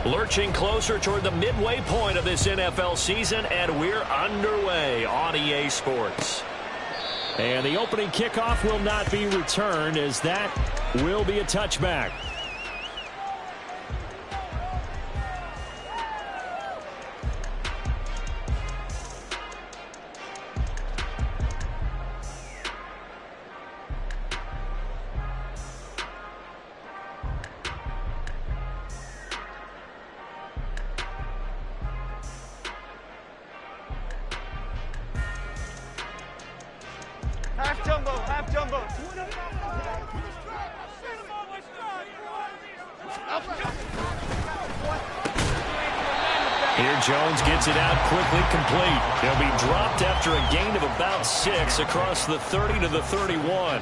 Lurching closer toward the midway point of this NFL season, and we're underway on EA Sports. And the opening kickoff will not be returned, as that will be a touchback. Half jumbo. Here Jones gets it out quickly, complete. He'll be dropped after a gain of about 6 across the 30 to the 31.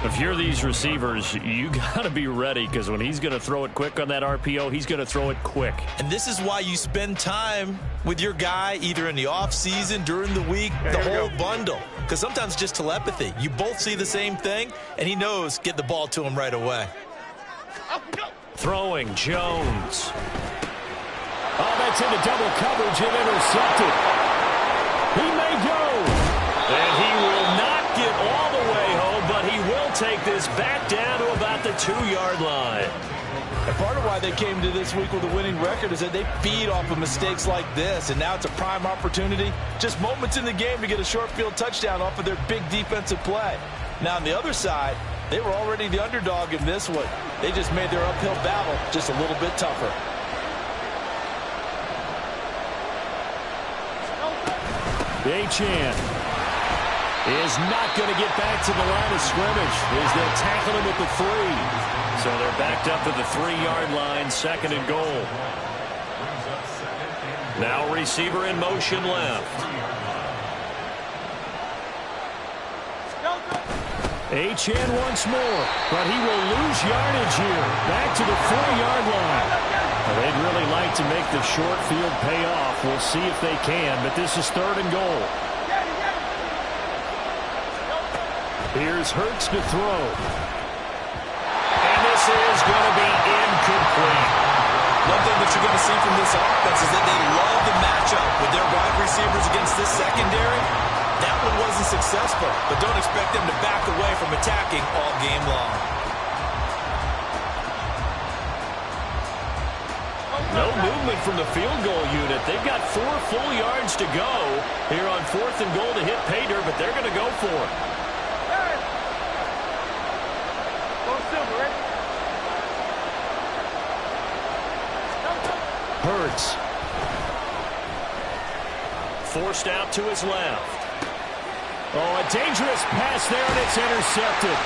If you're these receivers, you got to be ready, because when he's going to throw it quick on that RPO, he's going to throw it quick. And this is why you spend time with your guy, either in the offseason, during the week, the whole bundle. Because sometimes just telepathy. You both see the same thing, and he knows get the ball to him right away. Throwing, Jones. Oh, that's into double coverage and intercepted. He may go. And he will not get all the way home, but he will take this back down to about the 2-yard line. And part of why they came to this week with a winning record is that they feed off of mistakes like this, and now it's a prime opportunity, just moments in the game, to get a short field touchdown off of their big defensive play. Now on the other side, they were already the underdog in this one. They just made their uphill battle just a little bit tougher. Achane is not going to get back to the line of scrimmage as they'll tackle him at the 3. So they're backed up to the 3-yard line, 2nd and goal. Now receiver in motion left. Achane once more, but he will lose yardage here. Back to the 4-yard line. Well, they'd really like to make the short field pay off. We'll see if they can, but this is 3rd and goal. Here's Hurts to throw. And this is going to be incomplete. One thing that you're going to see from this offense is that they love the matchup with their wide receivers against this secondary. That one wasn't successful, but don't expect them to back away from attacking all game long. No movement from the field goal unit. They've got 4 full yards to go here on 4th and goal to hit pay dirt, but they're going to go for it. Hurts. Forced out to his left. Oh, a dangerous pass there, and it's intercepted.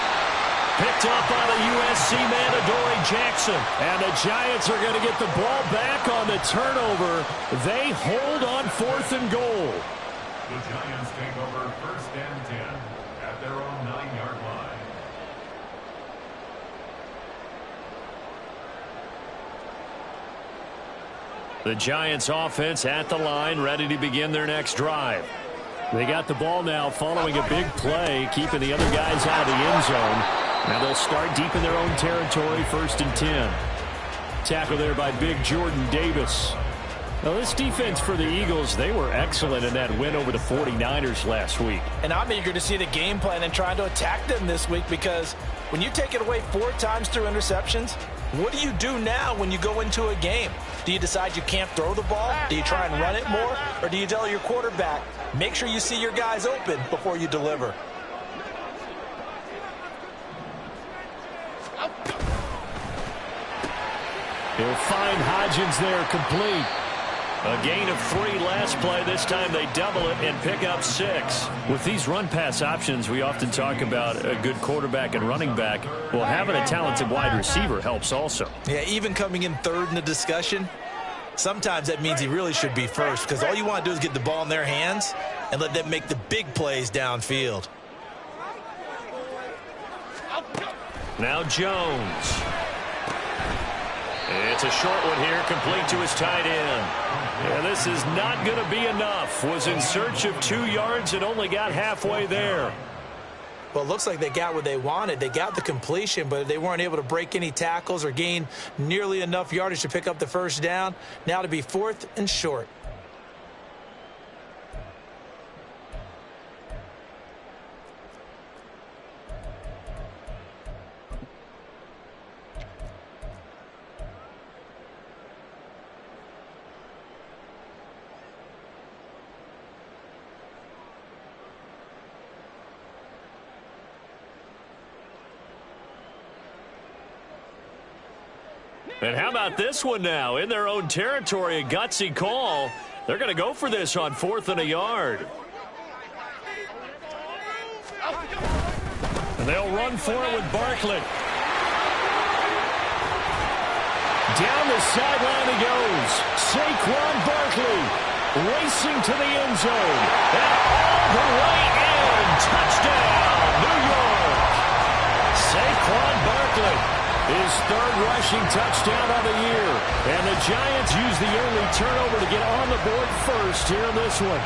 Picked up by the USC man, Adoree Jackson. And the Giants are going to get the ball back on the turnover. They hold on 4th and goal. The Giants take over 1st and 10 at their own 9-yard line. The Giants offense at the line, ready to begin their next drive. They got the ball now following a big play, keeping the other guys out of the end zone. Now they'll start deep in their own territory, 1st and 10. Tackle there by big Jordan Davis. Now this defense for the Eagles, they were excellent in that win over the 49ers last week. And I'm eager to see the game plan and trying to attack them this week, because when you take it away 4 times through interceptions, what do you do now when you go into a game? Do you decide you can't throw the ball? Do you try and run it more? Or do you tell your quarterback, make sure you see your guys open before you deliver? He'll find Hodgins there, complete. A gain of 3 last play. This time they double it and pick up 6. With these run-pass options, we often talk about a good quarterback and running back. Well, having a talented wide receiver helps also. Yeah, even coming in 3rd in the discussion, sometimes that means he really should be 1st, because all you want to do is get the ball in their hands and let them make the big plays downfield. Now Jones. It's a short one here, complete to his tight end. And this is not going to be enough. Was in search of 2 yards and only got halfway there. Well, it looks like they got what they wanted. They got the completion, but they weren't able to break any tackles or gain nearly enough yardage to pick up the first down. Now to be 4th and short. And how about this one now? In their own territory, a gutsy call. They're going to go for this on 4th and a yard. And they'll run for it with Barkley. Down the sideline he goes. Saquon Barkley racing to the end zone. And all the way in. Touchdown, New York. Saquon Barkley. His 3rd rushing touchdown of the year. And the Giants use the early turnover to get on the board first here in this one.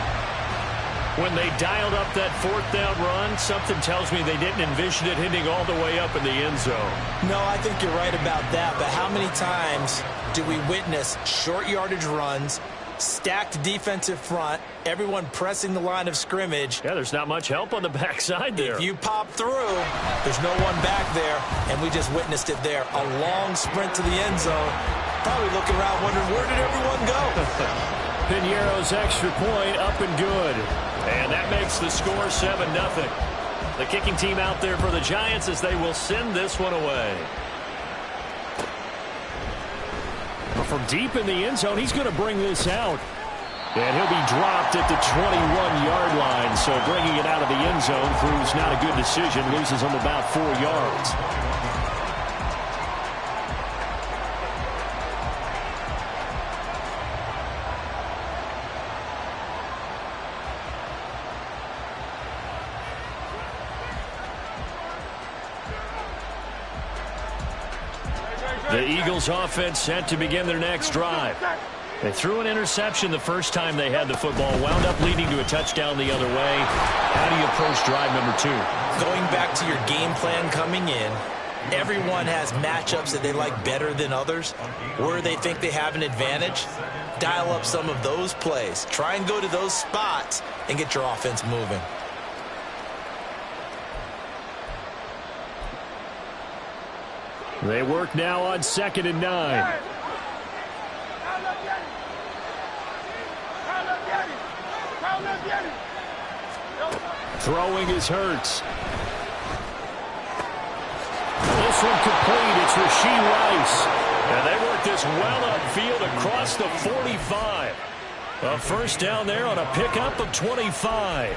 When they dialed up that 4th down run, something tells me they didn't envision it hitting all the way up in the end zone. No, I think you're right about that. But how many times do we witness short yardage runs, stacked defensive front, everyone pressing the line of scrimmage? Yeah, there's not much help on the backside there. If you pop through, there's no one back there, and we just witnessed it there. A long sprint to the end zone. Probably looking around wondering, where did everyone go? Piñeiro's extra point up and good. And that makes the score 7-0. The kicking team out there for the Giants as they will send this one away. But from deep in the end zone, he's going to bring this out. And he'll be dropped at the 21-yard line. So bringing it out of the end zone proves not a good decision. Loses him about 4 yards. The Eagles offense set to begin their next drive. They threw an interception the first time they had the football, wound up leading to a touchdown the other way. How do you approach drive number 2? Going back to your game plan coming in, everyone has matchups that they like better than others, where they think they have an advantage. Dial up some of those plays. Try and go to those spots and get your offense moving. They work now on 2nd and 9. Throwing is Hurts. This one complete. It's Rashee Rice. And they work this well upfield across the 45. A first down there on a pickup of 25.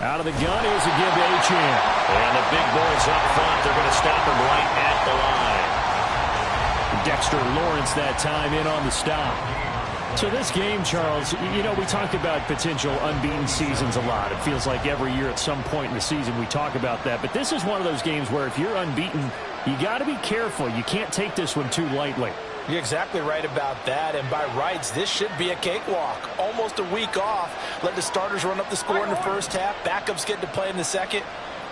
Out of the gun, here's a give to Achane. And the big boys up front, they're going to stop him right at the line. Dexter Lawrence that time in on the stop. So this game, Charles, you know, we talked about potential unbeaten seasons a lot. It feels like every year at some point in the season we talk about that. But this is one of those games where if you're unbeaten, you got to be careful. You can't take this one too lightly. You're exactly right about that, and by rights, this should be a cakewalk. Almost a week off. Let the starters run up the score in the first half. Backups get to play in the second.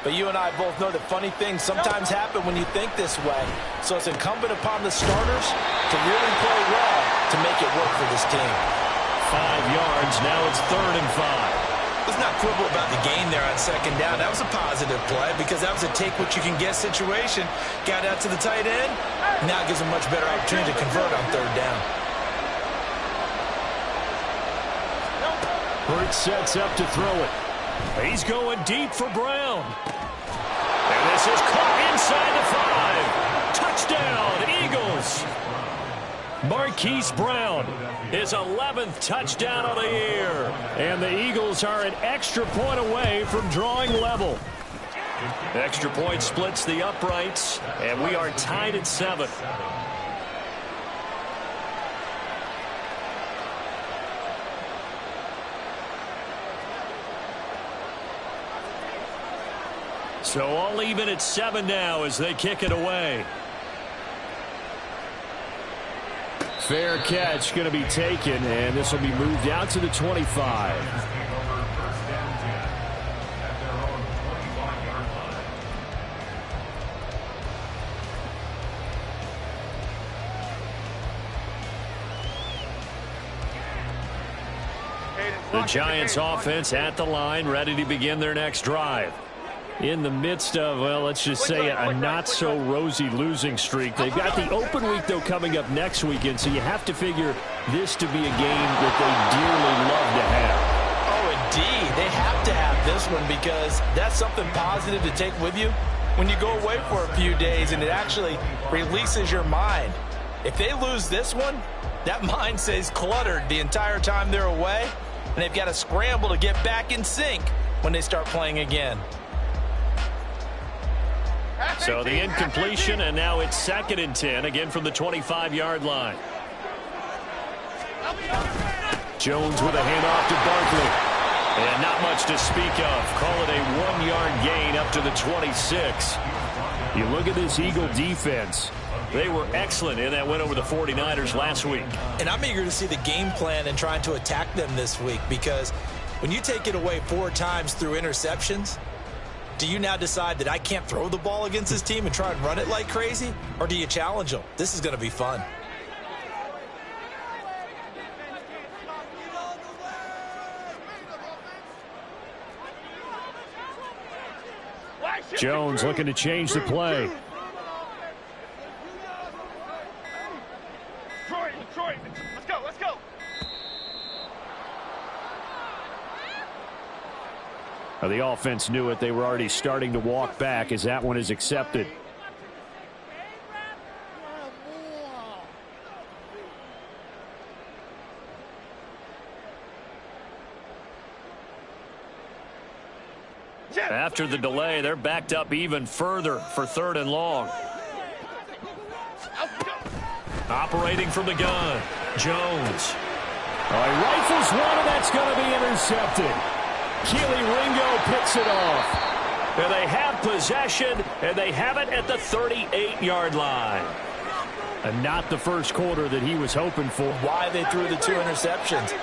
But you and I both know that funny things sometimes happen when you think this way. So it's incumbent upon the starters to really play well to make it work for this team. 5 yards, now it's 3rd and 5. Let's not quibble about the gain there on 2nd down. That was a positive play because that was a take-what-you-can-get situation. Got out to the tight end. Now it gives them much better opportunity to convert on 3rd down. Hurts sets up to throw it. He's going deep for Brown. And this is caught inside the 5. Touchdown, Eagles. Marquise Brown, his 11th touchdown of the year. And the Eagles are an extra point away from drawing level. Extra point splits the uprights, and we are tied at 7. So all even at 7 now as they kick it away. Fair catch going to be taken, and this will be moved out to the 25. The Giants offense at the line, ready to begin their next drive. In the midst of, well, let's just say a not-so-rosy losing streak. They've got the open week, though, coming up next weekend, so you have to figure this to be a game that they dearly love to have. Oh, indeed. They have to have this one because that's something positive to take with you when you go away for a few days, and it actually releases your mind. If they lose this one, that mind stays cluttered the entire time they're away, and they've got to scramble to get back in sync when they start playing again. So the incompletion, and now it's 2nd and 10, again from the 25-yard line. Jones with a handoff to Barkley. And not much to speak of. Call it a 1-yard gain up to the 26. You look at this Eagle defense. They were excellent in that win over the 49ers last week. And I'm eager to see the game plan and trying to attack them this week, because when you take it away 4 times through interceptions, do you now decide that I can't throw the ball against this team and try and run it like crazy? Or do you challenge them? This is going to be fun. Jones looking to change the play. Let's go. The offense knew it. They were already starting to walk back as that one is accepted. After the delay, they're backed up even further for 3rd and long. Operating from the gun, Jones. He rifles one, and that's going to be intercepted. Keely Ringo picks it off. And they have possession, and they have it at the 38-yard line. And not the first quarter that he was hoping for. Why they threw the 2 interceptions.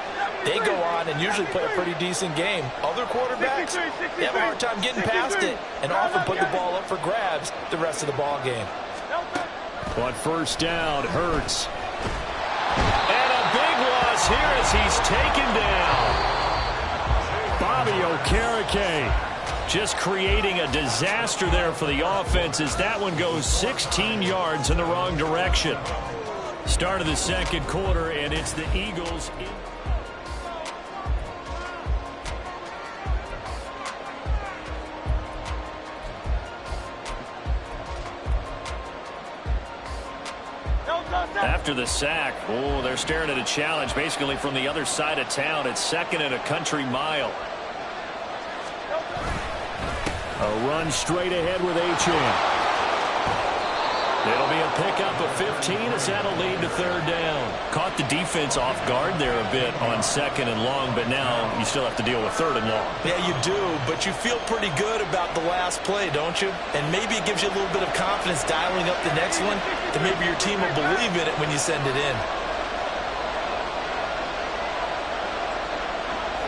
They go on and usually play a pretty decent game. Other quarterbacks, they have a hard time getting past it and often put the ball up for grabs the rest of the ball game. On 1st down, Hurts. And a big loss here as he's taken down. Bobby Okereke just creating a disaster there for the offense as that one goes 16 yards in the wrong direction. Start of the 2nd quarter, and it's the Eagles. After the sack, they're staring at a challenge basically from the other side of town. It's 2nd and a country mile. A run straight ahead with Achane. It'll be a pickup of 15 as that'll lead to 3rd down. Caught the defense off guard there a bit on 2nd and long, but now you still have to deal with 3rd and long. Yeah, you do, but you feel pretty good about the last play, don't you? And maybe it gives you a little bit of confidence dialing up the next one, and maybe your team will believe in it when you send it in.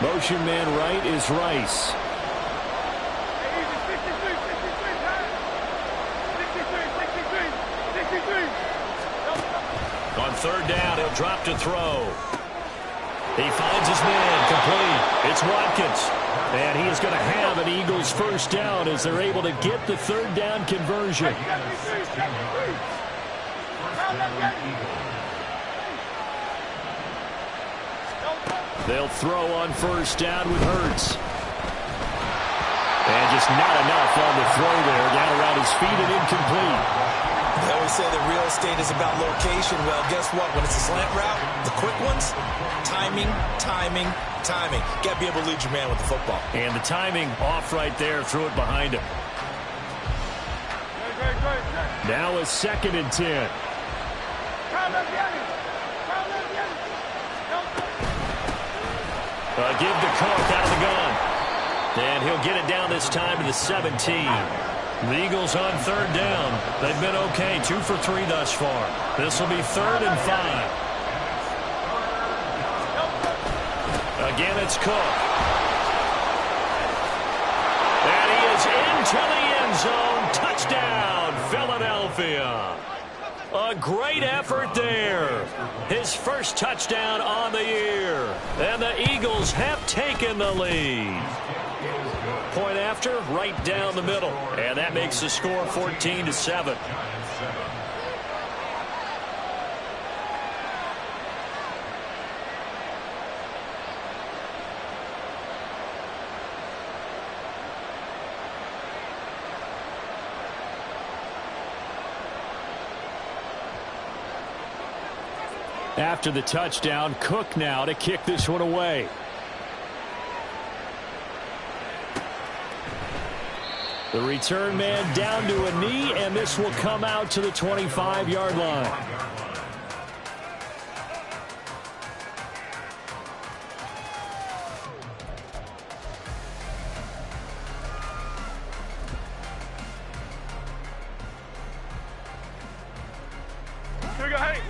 Motion man right is Rice. On 3rd down, he'll drop to throw. He finds his man complete. It's Watkins. And he is going to have an Eagles 1st down as they're able to get the 3rd down conversion. They'll throw on 1st down with Hurts. And just not enough on the throw there. Down around his feet and incomplete. They always say that real estate is about location. Well, guess what? When it's a slant route, the quick ones, timing. Got to be able to lead your man with the football. And the timing off right there. Threw it behind him. Now a 2nd and 10. Give to Cook out of the gun. And he'll get it down this time to the 17. The Eagles on third down. They've been okay, 2 for 3 thus far. This will be 3rd and 5. Again, it's Cook. And he is into the end zone. Touchdown, Philadelphia. A great effort there. His first touchdown on the year. And the Eagles have taken the lead. Point after, right down the middle. And that makes the score 14-7. After the touchdown, Cook now to kick this one away. The return man down to a knee, and this will come out to the 25-yard line.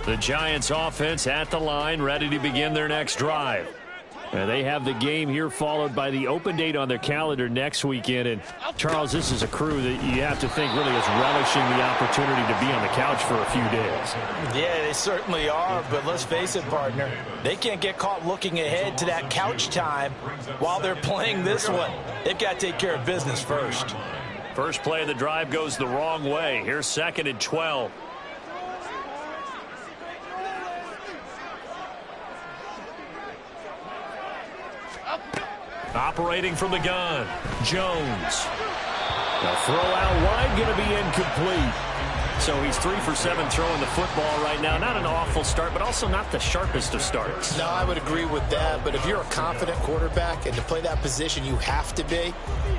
The Giants offense at the line, ready to begin their next drive. And they have the game here followed by the open date on their calendar next weekend. And, Charles, this is a crew that you have to think really is relishing the opportunity to be on the couch for a few days. Yeah, they certainly are, but let's face it, partner. They can't get caught looking ahead to that couch time while they're playing this one. They've got to take care of business first. First play of the drive goes the wrong way. Here's 2nd and 12. Operating from the gun, Jones. The throw out wide, going to be incomplete. So he's 3 for 7 throwing the football right now. Not an awful start, but also not the sharpest of starts. No, I would agree with that. But if you're a confident quarterback and to play that position you have to be,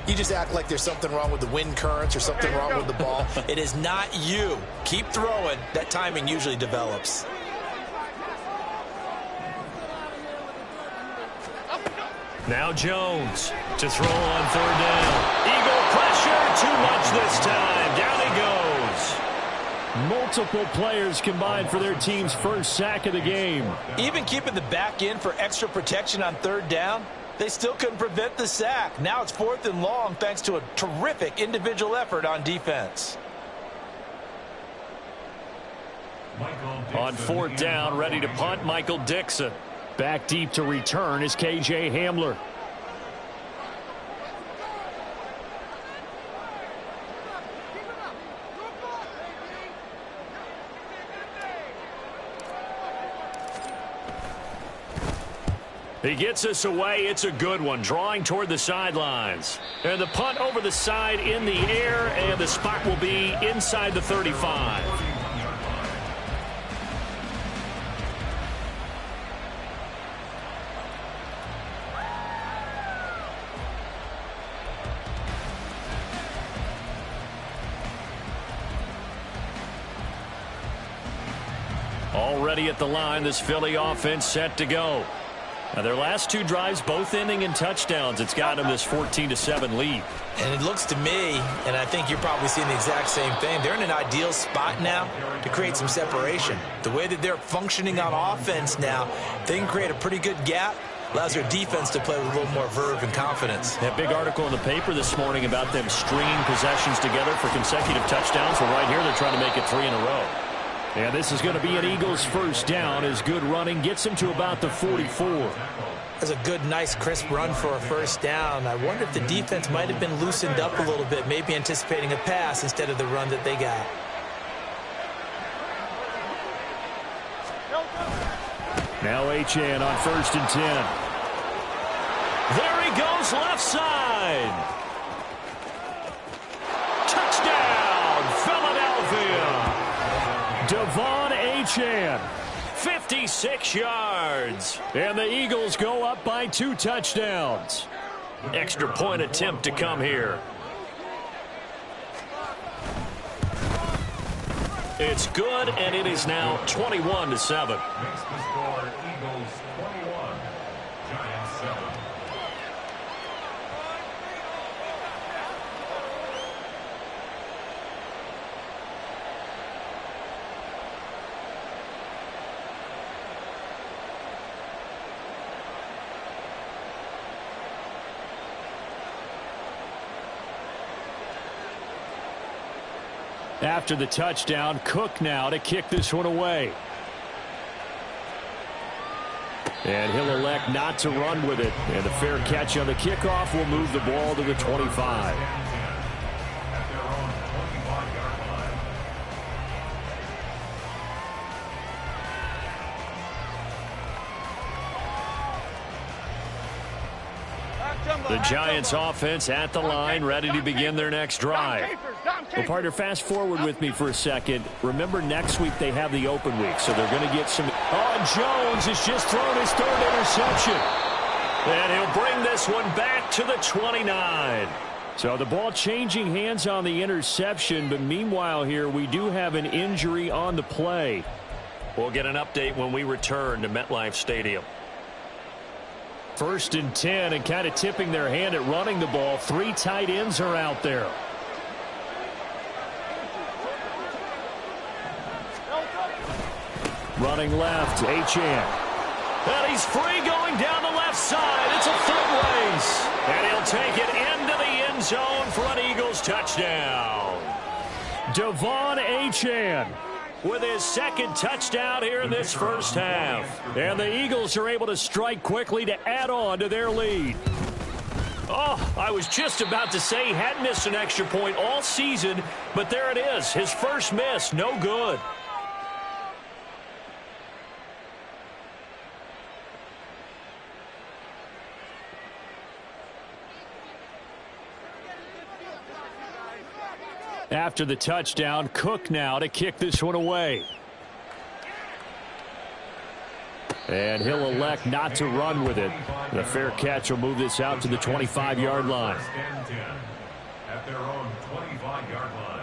you just act like there's something wrong with the wind currents or something wrong with the ball. It is not you. Keep throwing. That timing usually develops. Now Jones to throw on 3rd down. Eagle pressure, too much this time. Down he goes. Multiple players combined for their team's first sack of the game. Even keeping the back in for extra protection on 3rd down, they still couldn't prevent the sack. Now it's 4th and long thanks to a terrific individual effort on defense. On 4th down, ready to punt, Michael Dixon. Back deep to return is K.J. Hamler. He gets us away. It's a good one. Drawing toward the sidelines. And the punt over the side in the air, and the spot will be inside the 35. Already at the line, this Philly offense set to go. Now their last 2 drives, both ending in touchdowns. It's got them this 14-7 lead. And it looks to me, and I think you're probably seeing the exact same thing, they're in an ideal spot now to create some separation. The way that they're functioning on offense now, they can create a pretty good gap. Allows their defense to play with a little more verve and confidence. That big article in the paper this morning about them stringing possessions together for consecutive touchdowns. Well, right here they're trying to make it 3 in a row. And this is going to be an Eagles first down as good running gets him to about the 44. That's a good, nice, crisp run for a first down. I wonder if the defense might have been loosened up a little bit, maybe anticipating a pass instead of the run that they got. Now Achane on 1st and 10. There he goes left side. Touchdown, Philadelphia. Devon Achane, 56 yards. And the Eagles go up by 2 touchdowns. Extra point attempt to come here. It's good, and it is now 21-7. Makes the score Eagles 21, Giants 7. After the touchdown, Cook now to kick this one away. And he'll elect not to run with it. And the fair catch on the kickoff will move the ball to the 25. The Giants offense at the line, ready to begin their next drive. Well, partner, fast forward with me for a second. Remember, next week they have the open week, so they're going to get some... Oh, Jones has just thrown his third interception. And he'll bring this one back to the 29. So the ball changing hands on the interception, but meanwhile here we do have an injury on the play. We'll get an update when we return to MetLife Stadium. 1st and 10, and kind of tipping their hand at running the ball. 3 tight ends are out there. Running left, Achane. And he's free going down the left side. It's a foot race. And he'll take it into the end zone for an Eagles touchdown. Devon Achane with his 2nd touchdown here in this first half. And the Eagles are able to strike quickly to add on to their lead. Oh, I was just about to say he hadn't missed an extra point all season, but there it is. His first miss, no good. After the touchdown, Cook now to kick this one away. And he'll elect not to run with it. The fair catch will move this out to the 25-yard line. At their own 25-yard line.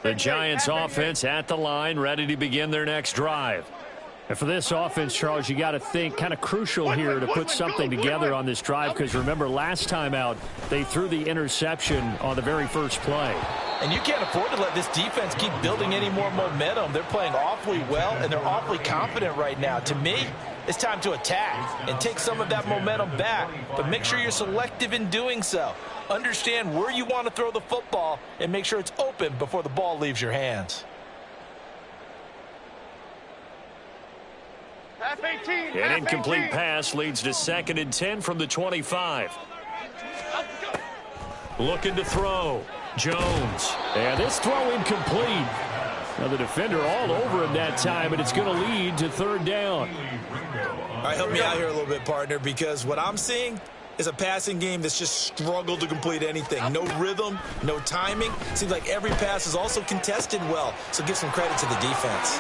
The Giants offense at the line, ready to begin their next drive. And for this offense, Charles, you got to think kind of crucial here to put something together on this drive, because remember last time out they threw the interception on the very first play. And you can't afford to let this defense keep building any more momentum. They're playing awfully well, and they're awfully confident right now. To me, it's time to attack and take some of that momentum back, but make sure you're selective in doing so. Understand where you want to throw the football and make sure it's open before the ball leaves your hands. An incomplete pass leads to 2nd and 10 from the 25. Looking to throw. Jones. And this throw incomplete. Now the defender all over him that time, and it's going to lead to 3rd down. All right, help me out here a little bit, partner, because what I'm seeing is a passing game that's just struggled to complete anything. No rhythm, no timing. Seems like every pass is also contested well, so give some credit to the defense.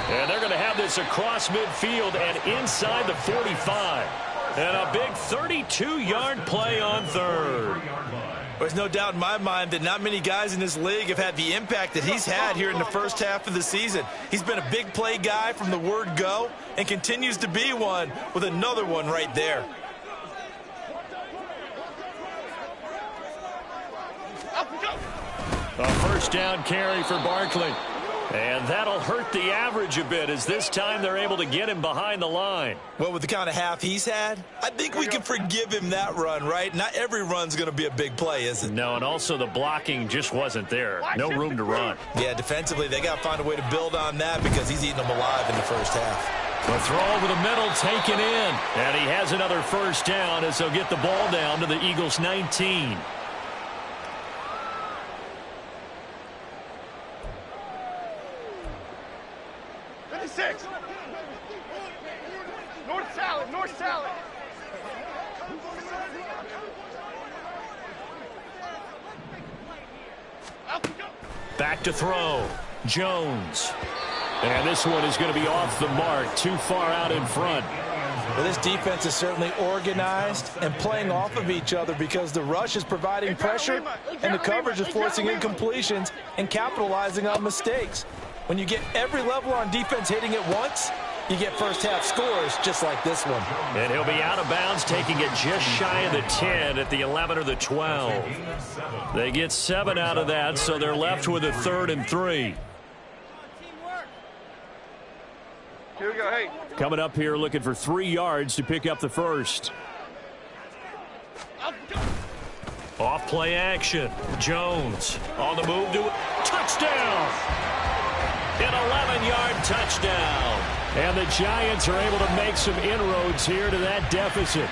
And they're going to have this across midfield and inside the 45. And a big 32-yard play on 3rd. There's no doubt in my mind that not many guys in this league have had the impact that he's had here in the first half of the season. He's been a big play guy from the word go and continues to be one with another one right there. A 1st down carry for Barkley. And that'll hurt the average a bit, as this time they're able to get him behind the line. Well, with the kind of half he's had, I think we can forgive him that run, right? Not every run's going to be a big play, is it? No, and also the blocking just wasn't there. No room to run. Yeah, defensively, they got to find a way to build on that because he's eating them alive in the first half. The throw over the middle taken in. And he has another 1st down as they'll get the ball down to the Eagles' 19. North salad. Back to throw. Jones. And this one is going to be off the mark, too far out in front. Well, this defense is certainly organized and playing off of each other because the rush is providing pressure and the coverage is forcing incompletions and capitalizing on mistakes. When you get every level on defense hitting it once, you get first half scores just like this one. And he'll be out of bounds, taking it just shy of the 10 at the 11 or the 12. They get 7 out of that, so they're left with a 3rd and 3. Here we go. Hey. Coming up here looking for 3 yards to pick up the first. Off play action. Jones on the move to touchdown. An 11-yard touchdown. And the Giants are able to make some inroads here to that deficit.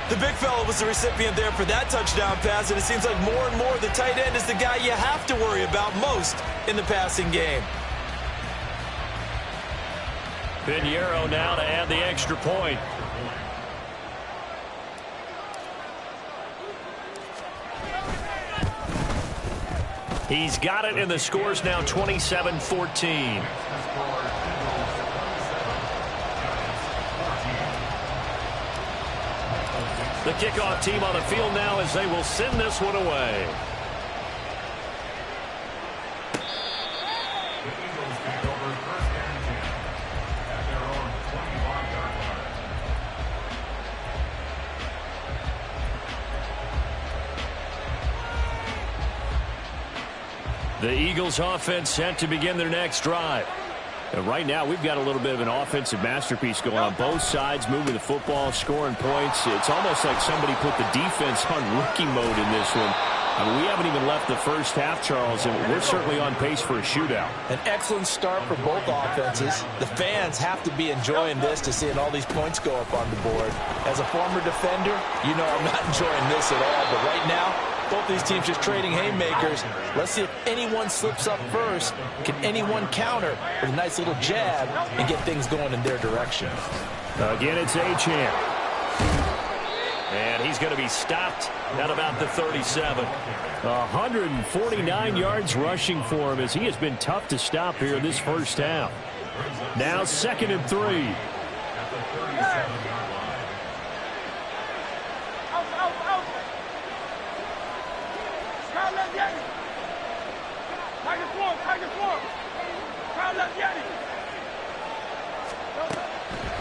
The big fella was the recipient there for that touchdown pass, and it seems like more and more the tight end is the guy you have to worry about most in the passing game. Pinheiro now to add the extra point. He's got it, and the score's now 27-14. The kickoff team on the field now as they will send this one away. The Eagles take over 1st and 10 at their own 25-yard line. The Eagles offense set to begin their next drive. And right now, we've got a little bit of an offensive masterpiece going on both sides, moving the football, scoring points. It's almost like somebody put the defense on rookie mode in this one. I mean, we haven't even left the first half, Charles, and we're certainly on pace for a shootout. An excellent start for both offenses. The fans have to be enjoying this to seeing all these points go up on the board. As a former defender, you know I'm not enjoying this at all, but right now, both these teams just trading haymakers. Let's see if anyone slips up first. Can anyone counter with a nice little jab and get things going in their direction? Again, it's Achane. And he's going to be stopped at about the 37. 149 yards rushing for him as he has been tough to stop here in this first half. Now 2nd and 3. At the 37-yard line.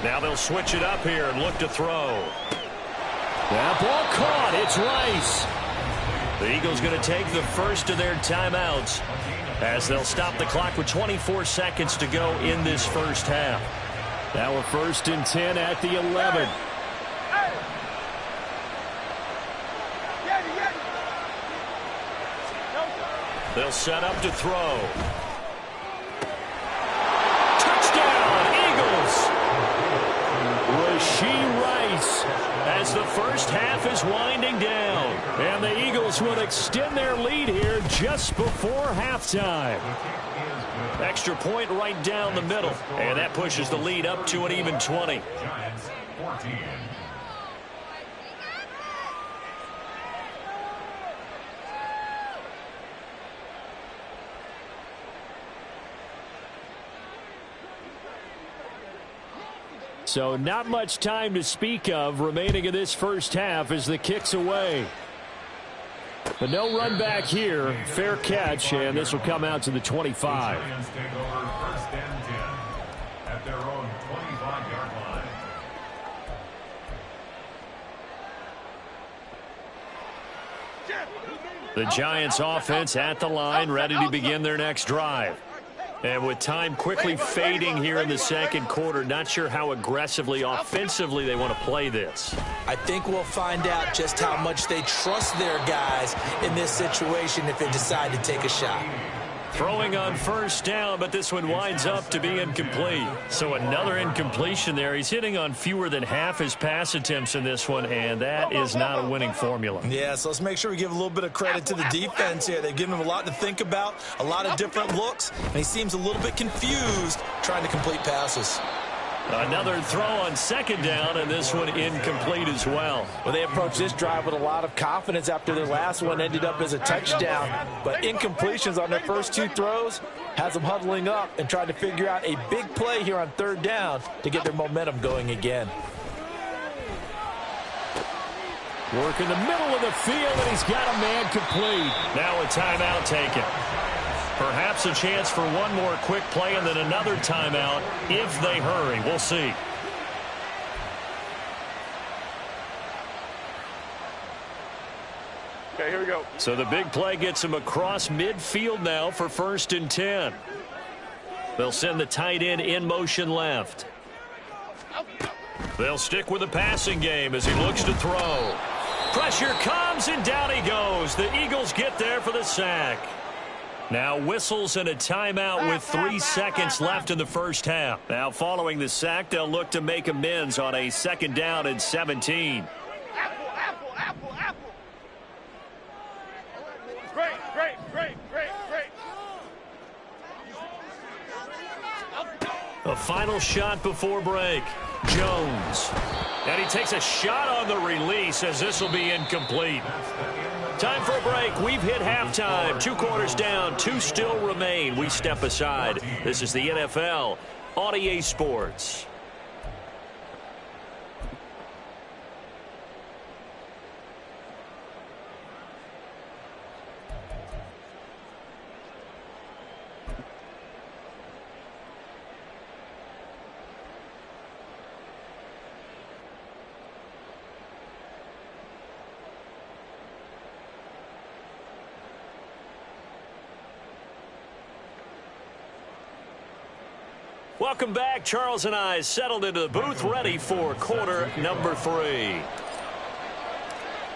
Now they'll switch it up here and look to throw. That ball caught. It's Rice. The Eagles going to take the first of their timeouts as they'll stop the clock with 24 seconds to go in this first half. Now we're 1st and 10 at the 11. They'll set up to throw. Touchdown, Eagles! Rashee Rice as the first half is winding down. And the Eagles will extend their lead here just before halftime. Extra point right down the middle. And that pushes the lead up to an even 20. Giants 14. So not much time to speak of remaining in this first half as the kick's away. But no run back here. Fair catch, and this will come out to the 25. The Giants take over 1st and 10 at their own 25-yard line. The Giants offense at the line, ready to begin their next drive. And with time quickly fading here in the second quarter, not sure how aggressively, offensively they want to play this. I think we'll find out just how much they trust their guys in this situation if they decide to take a shot. Throwing on 1st down, but this one winds up to be incomplete. So another incompletion there. He's hitting on fewer than half his pass attempts in this one, and that is not a winning formula. Yeah, so let's make sure we give a little bit of credit to the defense here. They've given him a lot to think about, a lot of different looks, and he seems a little bit confused trying to complete passes. Another throw on 2nd down, and this one incomplete as well. Well, they approached this drive with a lot of confidence after their last one ended up as a touchdown. But incompletions on their first 2 throws has them huddling up and trying to figure out a big play here on 3rd down to get their momentum going again. Work in the middle of the field, and he's got a man complete. Now a timeout taken. Perhaps a chance for one more quick play and then another timeout if they hurry. We'll see. Okay, here we go. So the big play gets him across midfield now for 1st and 10. They'll send the tight end in motion left. They'll stick with the passing game as he looks to throw. Pressure comes, and down he goes. The Eagles get there for the sack. Now whistles and a timeout with 3 seconds left in the first half. Now following the sack, they'll look to make amends on a 2nd down and 17. Apple. Great. A final shot before break. Jones. And he takes a shot on the release as this will be incomplete. Time for a break. We've hit halftime. 2 quarters down. 2 still remain. We step aside. This is the NFL on EA Sports. Welcome back. Charles and I settled into the booth, ready for quarter number 3.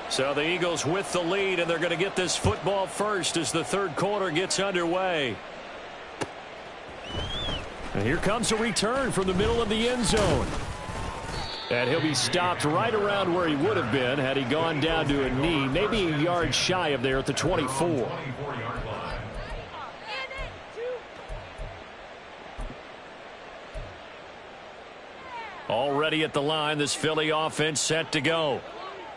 So the Eagles with the lead, and they're going to get this football first as the 3rd quarter gets underway. And here comes a return from the middle of the end zone. And he'll be stopped right around where he would have been had he gone down to a knee, maybe a yard shy of there at the 24. Already at the line, this Philly offense set to go.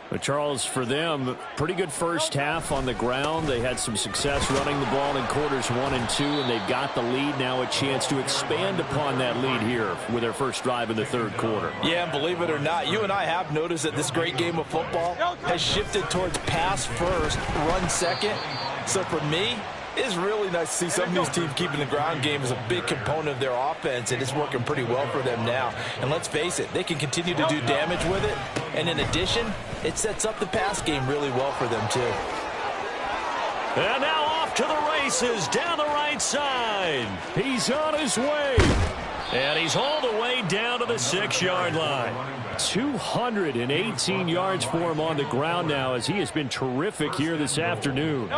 But Charles, for them, pretty good first half on the ground. They had some success running the ball in quarters 1 and 2, and they've got the lead now, a chance to expand upon that lead here with their first drive in the 3rd quarter. Yeah, and believe it or not, you and I have noticed that this great game of football has shifted towards pass first, run second. So for me, it's really nice to see some of these teams keeping the ground game as a big component of their offense, and it's working pretty well for them now. And let's face it, they can continue to do damage with it. And in addition, it sets up the pass game really well for them, too. And now off to the races down the right side. He's on his way. And he's all the way down to the 6-yard line. 218 yards for him on the ground now, as he has been terrific here this afternoon.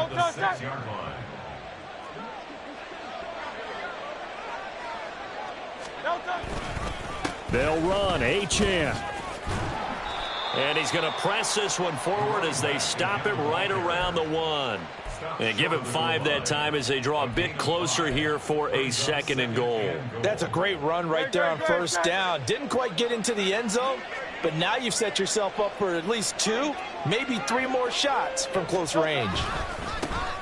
They'll run. Achane. And he's going to press this one forward as they stop it right around the 1. And give him 5 that time as they draw a bit closer here for a 2nd and goal. That's a great run right there on 1st down. Didn't quite get into the end zone, but now you've set yourself up for at least 2, maybe 3 more shots from close range.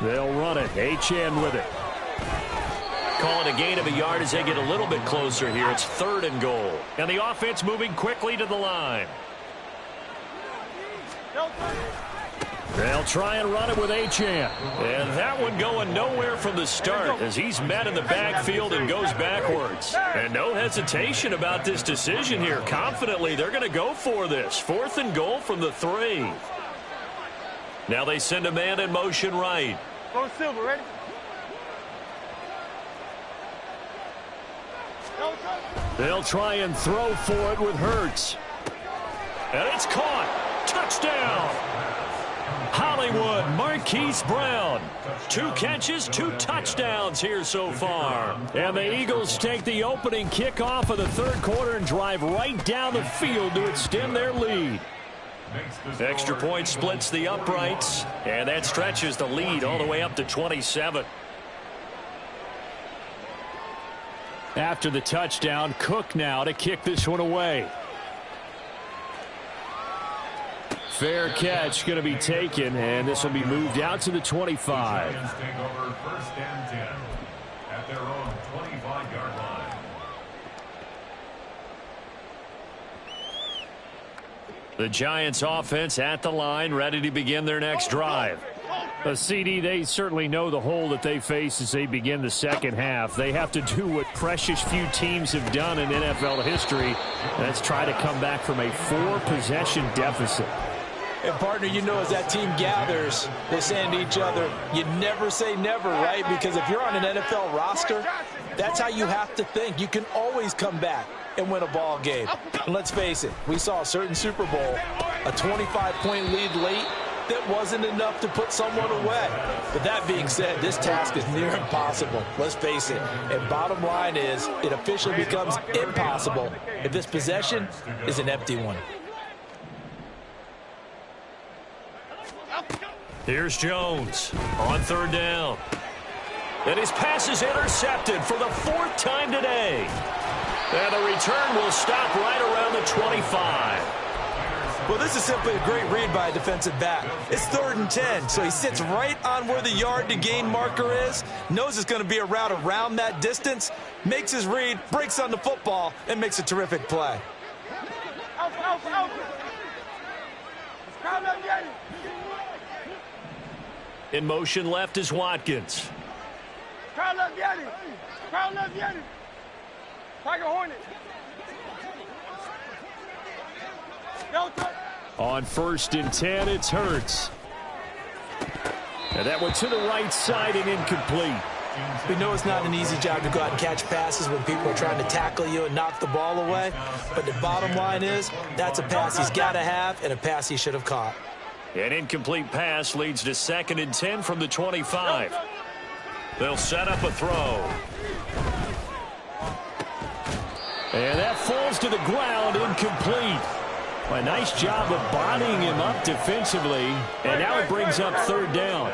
They'll run it. Achane with it. Call it a gain of a yard as they get a little bit closer here. It's 3rd and goal. And the offense moving quickly to the line. They'll try and run it with Achane. And that one going nowhere from the start as he's met in the backfield and goes backwards. And no hesitation about this decision here. Confidently, they're going to go for this. 4th and goal from the 3. Now they send a man in motion right. Go Silver, ready? They'll try and throw for it with Hurts. And it's caught. Touchdown. Hollywood Marquise Brown. 2 catches, 2 touchdowns here so far. And the Eagles take the opening kickoff of the 3rd quarter and drive right down the field to extend their lead. Extra point splits the uprights, and that stretches the lead all the way up to 27. After the touchdown, Cook now to kick this one away. Fair catch going to be taken, and this will be moved out to the 25. Take over 1st and 10 at their own 25-yard line. The Giants offense at the line, ready to begin their next drive. A CD, they certainly know the hole that they face as they begin the 2nd half. They have to do what precious few teams have done in NFL history. That's try to come back from a 4-possession deficit. And, partner, you know, as that team gathers, they're saying to each other, you never say never, right? Because if you're on an NFL roster, That's how you have to think. You can always come back and win a ball game. And let's face it, we saw a certain Super Bowl, a 25-point lead late that wasn't enough to put someone away. But that being said, this task is near impossible. Let's face it. And bottom line is, it officially becomes impossible if this possession is an empty one. Here's Jones on third down. And his pass is intercepted for the 4th time today. And the return will stop right around the 25. Well, this is simply a great read by a defensive back. It's 3rd and 10, so he sits right on where the yard-to-gain marker is, knows it's going to be a route around that distance, makes his read, breaks on the football, and makes a terrific play. In motion left is Watkins. Crowd left Yanni. Crowd left Yanni. Tiger Hornet. On 1st and 10, it's Hurts. And that one to the right side and incomplete. We know it's not an easy job to go out and catch passes when people are trying to tackle you and knock the ball away. But the bottom line is, that's a pass he's got to have and a pass he should have caught. An incomplete pass leads to 2nd and 10 from the 25. They'll set up a throw. And that falls to the ground, incomplete. A nice job of bodying him up defensively. And now it brings up 3rd down.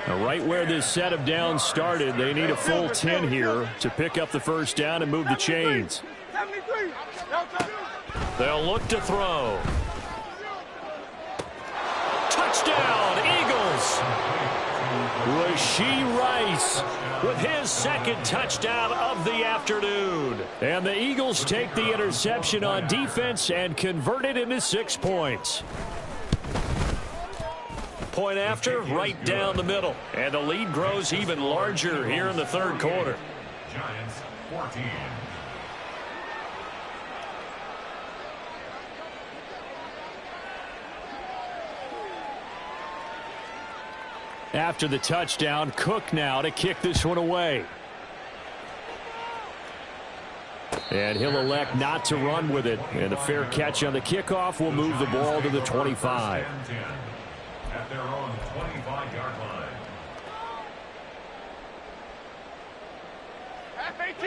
Now right where this set of downs started, they need a full 10 here to pick up the 1st down and move the chains. They'll look to throw. Touchdown, Eagles! Rashee Rice with his 2nd touchdown of the afternoon. And the Eagles take the interception on defense and convert it into 6 points. Point after, right down the middle. And the lead grows even larger here in the 3rd quarter. Giants 14. After the touchdown, Cook now to kick this one away. And he'll elect not to run with it. And a fair catch on the kickoff will move the ball to the 25. At their own 25-yard line.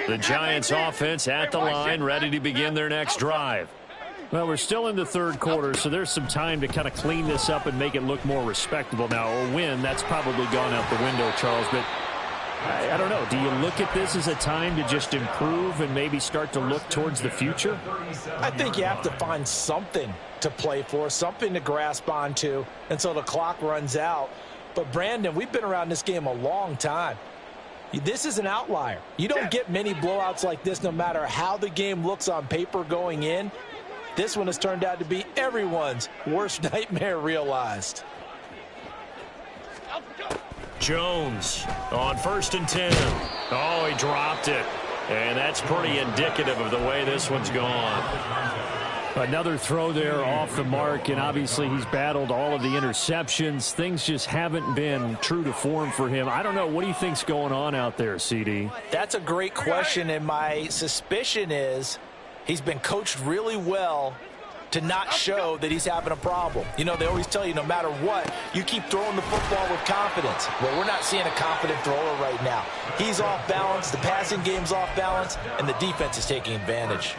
The Giants offense at the line, ready to begin their next drive. Well, we're still in the 3rd quarter, so there's some time to kind of clean this up and make it look more respectable. Now, a win, that's probably gone out the window, Charles, but I don't know. Do you look at this as a time to just improve and maybe start to look towards the future? I think you have to find something to play for, something to grasp onto until the clock runs out. But, Brandon, we've been around this game a long time. This is an outlier. You don't get many blowouts like this no matter how the game looks on paper going in. This one has turned out to be everyone's worst nightmare realized. Jones on 1st and 10. Oh, he dropped it. And that's pretty indicative of the way this one's gone. Another throw there off the mark, and obviously he's battled all of the interceptions. Things just haven't been true to form for him. I don't know. What do you think's going on out there, CD? That's a great question, and my suspicion is he's been coached really well to not show that he's having a problem. You know, they always tell you no matter what, you keep throwing the football with confidence. Well, we're not seeing a confident thrower right now. He's off balance, the passing game's off balance, and the defense is taking advantage.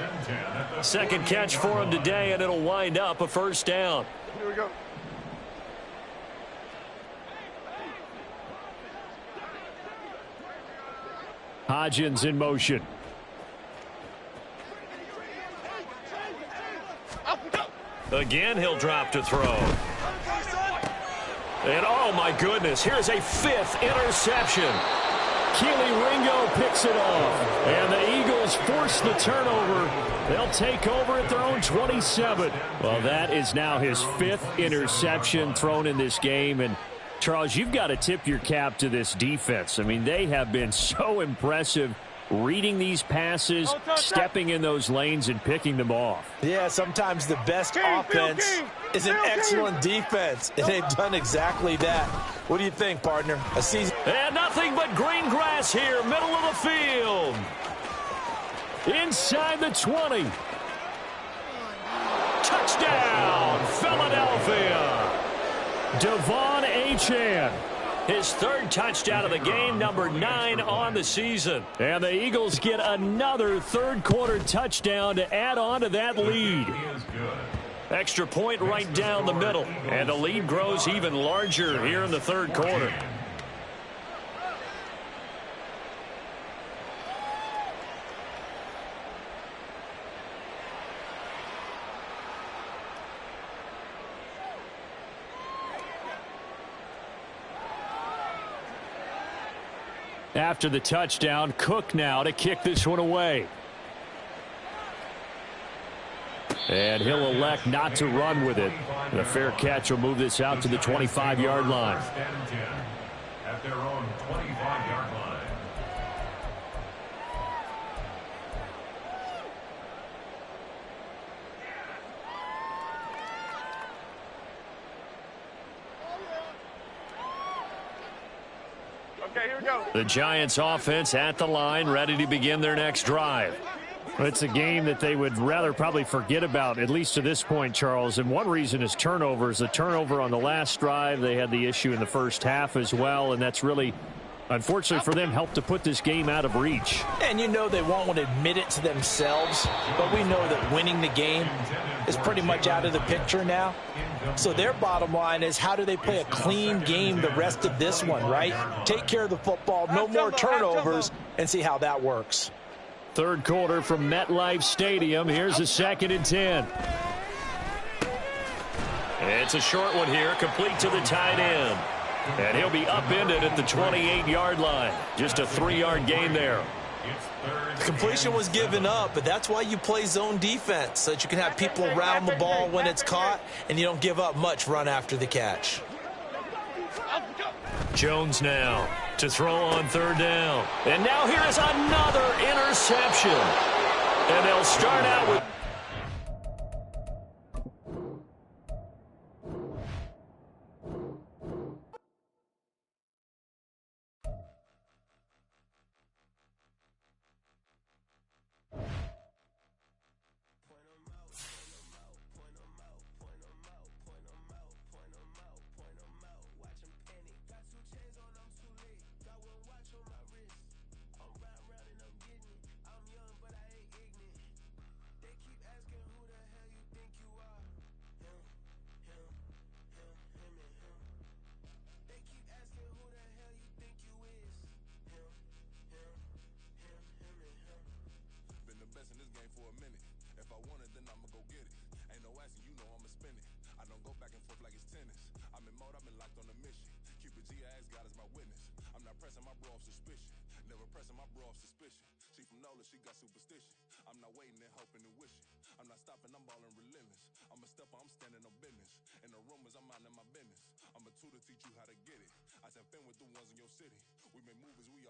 2nd catch for him today, and it'll wind up a 1st down. Here we go. Hodgins in motion. Again, he'll drop to throw. And oh my goodness, here's a 5th interception. Keely Ringo picks it off. And the Eagles force the turnover. They'll take over at their own 27. Well, that is now his 5th interception thrown in this game. And Charles, you've got to tip your cap to this defense. I mean, they have been so impressive reading these passes, stepping in those lanes, and picking them off. Yeah, sometimes the best offense is an excellent defense, and they've done exactly that. What do you think, partner? A season. And nothing but green grass here, middle of the field. Inside the 20. Touchdown, Philadelphia. Devon Achane. His third touchdown of the game, number 9 on the season. And the Eagles get another third-quarter touchdown to add on to that lead. Extra point right down the middle. And the lead grows even larger here in the third quarter. After the touchdown, Cook now to kick this one away. And he'll elect not to run with it. The fair catch will move this out to the 25-yard line. At their own 25-yard line. Okay, here we go. The Giants offense at the line, ready to begin their next drive. It's a game that they would rather probably forget about, at least to this point, Charles. And one reason is turnovers. The turnover on the last drive, they had the issue in the first half as well, and that's really, unfortunately for them, helped to put this game out of reach. And you know they won't want to admit it to themselves, but we know that winning the game is pretty much out of the picture now. So their bottom line is, how do they play a clean game the rest of this one, right? Take care of the football, no more turnovers, and see how that works. Third quarter from MetLife Stadium. Here's a 2nd and 10. It's a short one here, complete to the tight end. And he'll be upended at the 28-yard line. Just a 3-yard gain there. The completion was given up, but that's why you play zone defense, so that you can have people around the ball when it's caught, and you don't give up much run after the catch. Jones now to throw on 3rd down. And now here is another interception. And they'll start out with... teach you how to get it. I said, fin with the ones in your city. We make movies, we